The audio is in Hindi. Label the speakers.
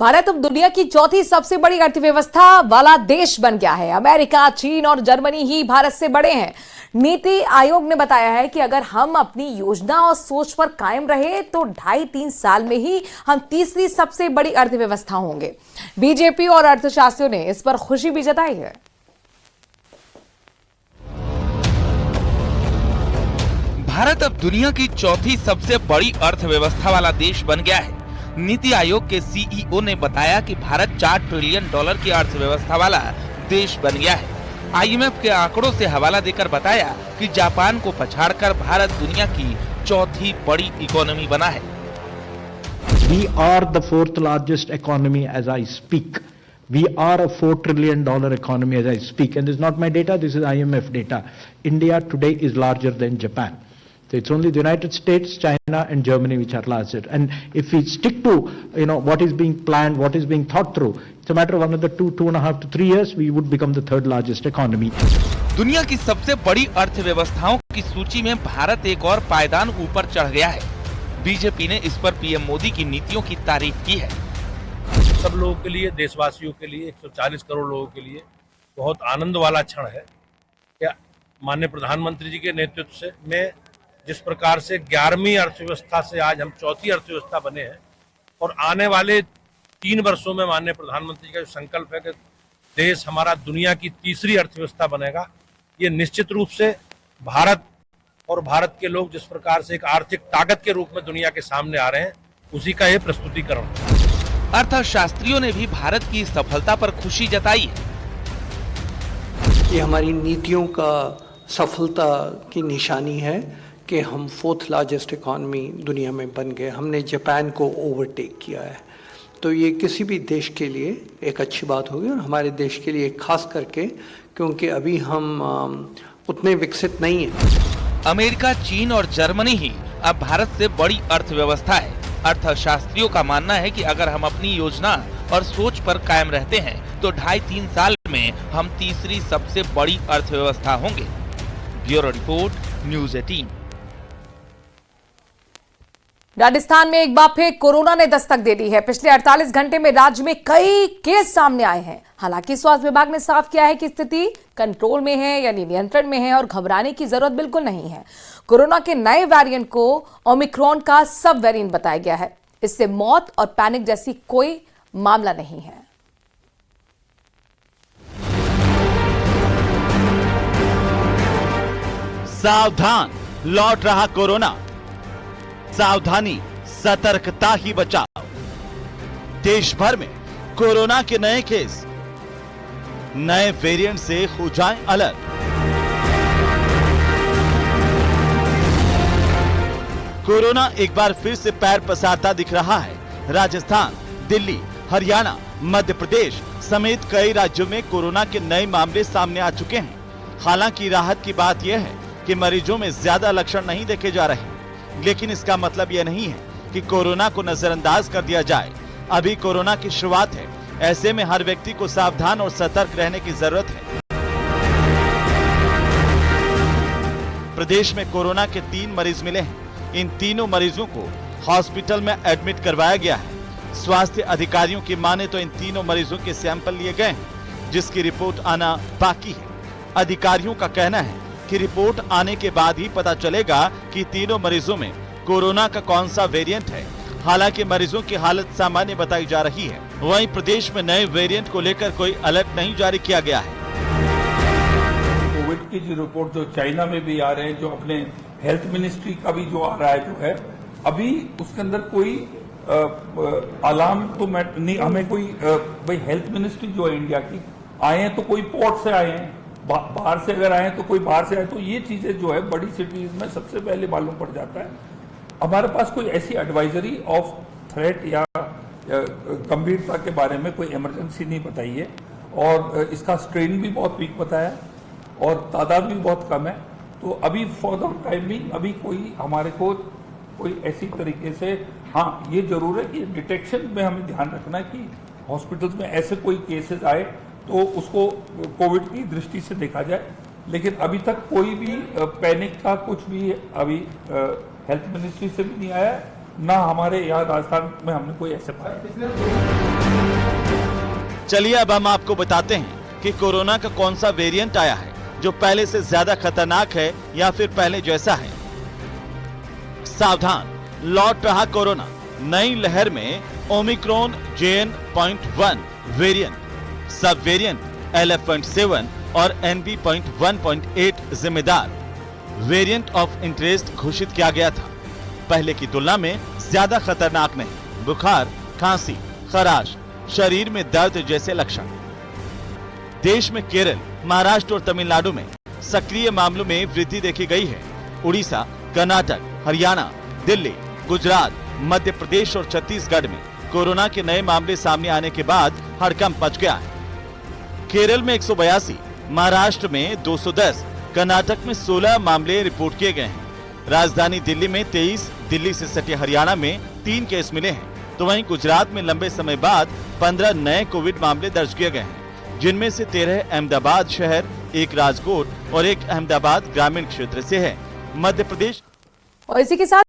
Speaker 1: भारत अब दुनिया की चौथी सबसे बड़ी अर्थव्यवस्था वाला देश बन गया है। अमेरिका, चीन और जर्मनी ही भारत से बड़े हैं। नीति आयोग ने बताया है कि अगर हम अपनी योजना और सोच पर कायम रहे तो 2.5-3 साल में ही हम तीसरी सबसे बड़ी अर्थव्यवस्था होंगे। बीजेपी और अर्थशास्त्रियों ने इस पर खुशी भी जताई है।
Speaker 2: भारत अब दुनिया की चौथी सबसे बड़ी अर्थव्यवस्था वाला देश बन गया है। नीति आयोग के सीईओ ने बताया कि भारत $4 ट्रिलियन की अर्थव्यवस्था वाला देश बन गया है। आईएमएफ के आंकड़ों से हवाला देकर बताया कि जापान को पछाड़कर भारत दुनिया की चौथी बड़ी इकोनॉमी बना है।
Speaker 3: We are the fourth largest economy as I speak. We are a $4 trillion economy as I speak. And this is not my data, this is IMF data. India today is larger than Japan. So it's only the United States, China and Germany which are larger. And if we stick to, what is being planned, what is being thought through, it's a matter of another 2.5 to 3 years, we would become the third largest economy.
Speaker 2: दुनिया की सबसे बड़ी अर्थव्यवस्थाओं की सूची में भारत एक और पायदान ऊपर चढ़ गया है। बीजेपी ने इस पर पीएम मोदी की नीतियों की तारीफ की है।
Speaker 4: सब लोगों के लिए, देशवासियों के लिए, 140 करोड़ लोगों के लिए बहुत आनंद वाला क्षण है। क्या माननीय प्रधानमंत्री जी के नेतृत्व में जिस प्रकार से 11वीं अर्थव्यवस्था से आज हम चौथी अर्थव्यवस्था बने हैं और आने वाले 3 वर्षों में माननीय प्रधानमंत्री जी का जो संकल्प है कि देश हमारा दुनिया की तीसरी अर्थव्यवस्था बनेगा, ये निश्चित रूप से भारत और भारत के लोग जिस प्रकार से एक आर्थिक ताकत के रूप में दुनिया के सामने आ रहे हैं, उसी का ये प्रस्तुतिकरण है।
Speaker 2: अर्थशास्त्रियों ने भी भारत की सफलता पर खुशी जताई है।
Speaker 5: ये हमारी नीतियों का सफलता की निशानी है कि हम 4th लार्जेस्ट इकॉनमी दुनिया में बन गए। हमने जापान को ओवरटेक किया है, तो ये किसी भी देश के लिए एक अच्छी बात होगी और हमारे देश के लिए खास करके, क्योंकि अभी हम उतने विकसित नहीं हैं।
Speaker 2: अमेरिका, चीन और जर्मनी ही अब भारत से बड़ी अर्थव्यवस्था है। अर्थशास्त्रियों का मानना है कि अगर हम अपनी योजना और सोच पर कायम रहते हैं तो 2.5-3 साल में हम तीसरी सबसे बड़ी अर्थव्यवस्था होंगे। Bureau report, news 18।
Speaker 1: राजस्थान में एक बार फिर कोरोना ने दस्तक दे दी है। पिछले 48 घंटे में राज्य में कई केस सामने आए हैं। हालांकि स्वास्थ्य विभाग ने साफ किया है कि स्थिति कंट्रोल में है, यानी नियंत्रण में है और घबराने की जरूरत बिल्कुल नहीं है। कोरोना के नए वेरिएंट को ओमिक्रॉन का सब वेरिएंट बताया गया है। इससे मौत और पैनिक जैसी कोई मामला नहीं है।
Speaker 6: सावधान, लौट रहा कोरोना। सावधानी, सतर्कता ही बचाओ। देश भर में कोरोना के नए केस, नए वेरिएंट से हो जाएं अलर्ट। कोरोना एक बार फिर से पैर पसारता दिख रहा है। राजस्थान, दिल्ली, हरियाणा, मध्य प्रदेश समेत कई राज्यों में कोरोना के नए मामले सामने आ चुके हैं। हालांकि राहत की बात यह है कि मरीजों में ज्यादा लक्षण नहीं देखे जा रहे, लेकिन इसका मतलब यह नहीं है कि कोरोना को नजरअंदाज कर दिया जाए। अभी कोरोना की शुरुआत है, ऐसे में हर व्यक्ति को सावधान और सतर्क रहने की जरूरत है। प्रदेश में कोरोना के 3 मरीज मिले हैं। इन तीनों मरीजों को हॉस्पिटल में एडमिट करवाया गया है। स्वास्थ्य अधिकारियों की माने तो इन तीनों मरीजों के सैंपल लिए गए हैं, जिसकी रिपोर्ट आना बाकी है। अधिकारियों का कहना है कि रिपोर्ट आने के बाद ही पता चलेगा कि तीनों मरीजों में कोरोना का कौन सा वेरिएंट है। हालांकि मरीजों की हालत सामान्य बताई जा रही है। वहीं प्रदेश में नए वेरिएंट को लेकर कोई अलर्ट नहीं जारी किया गया है।
Speaker 7: कोविड की जो रिपोर्ट जो चाइना में भी आ रहे हैं, जो अपने हेल्थ मिनिस्ट्री का भी जो आ रहा है, जो है अभी उसके अंदर कोई अलार्म तो नहीं, हमें कोई भाई हेल्थ मिनिस्ट्री जो है इंडिया की आए हैं तो कोई पोर्ट से आए हैं, बाहर से अगर आए तो कोई बाहर से आए, तो ये चीजें जो है बड़ी सिटीज में सबसे पहले मालूम पड़ जाता है। हमारे पास कोई ऐसी एडवाइजरी ऑफ थ्रेट या गंभीरता के बारे में कोई इमरजेंसी नहीं बताई है और इसका स्ट्रेन भी बहुत वीक बताया और तादाद भी बहुत कम है। तो अभी फॉर द टाइम भी अभी कोई हमारे को कोई ऐसी तरीके से, हाँ ये जरूर है कि डिटेक्शन में हमें ध्यान रखना है कि हॉस्पिटल्स में ऐसे कोई केसेस आए तो उसको कोविड की दृष्टि से देखा जाए, लेकिन अभी तक कोई भी पैनिक का कुछ भी अभी हेल्थ मिनिस्ट्री से भी नहीं आया, ना हमारे यहाँ राजस्थान में हमने कोई ऐसे पाया।
Speaker 6: चलिए अब हम आपको बताते हैं कि कोरोना का कौन सा वेरिएंट आया है जो पहले से ज्यादा खतरनाक है या फिर पहले जैसा है। सावधान, लौट रहा कोरोना। नई लहर में ओमिक्रॉन JN.1 वेरिएंट, सब वेरिएंट LF.7 और NB.1.8 जिम्मेदार वेरिएंट ऑफ इंटरेस्ट घोषित किया गया था। पहले की तुलना में ज्यादा खतरनाक नहीं, बुखार, खांसी, खराश, शरीर में दर्द जैसे लक्षण। देश में केरल, महाराष्ट्र और तमिलनाडु में सक्रिय मामलों में वृद्धि देखी गई है। उड़ीसा, कर्नाटक, हरियाणा, दिल्ली, गुजरात, मध्य प्रदेश और छत्तीसगढ़ में कोरोना के नए मामले सामने आने के बाद हड़कंप मच गया है। केरल में 182, महाराष्ट्र में 210, कर्नाटक में 16 मामले रिपोर्ट किए गए हैं। राजधानी दिल्ली में 23, दिल्ली से सटे हरियाणा में 3 केस मिले हैं, तो वहीं गुजरात में लंबे समय बाद 15 नए कोविड मामले दर्ज किए गए हैं, जिनमें से 13 अहमदाबाद शहर, 1 राजकोट और 1 अहमदाबाद ग्रामीण क्षेत्र से है। मध्य प्रदेश
Speaker 1: और इसी के साथ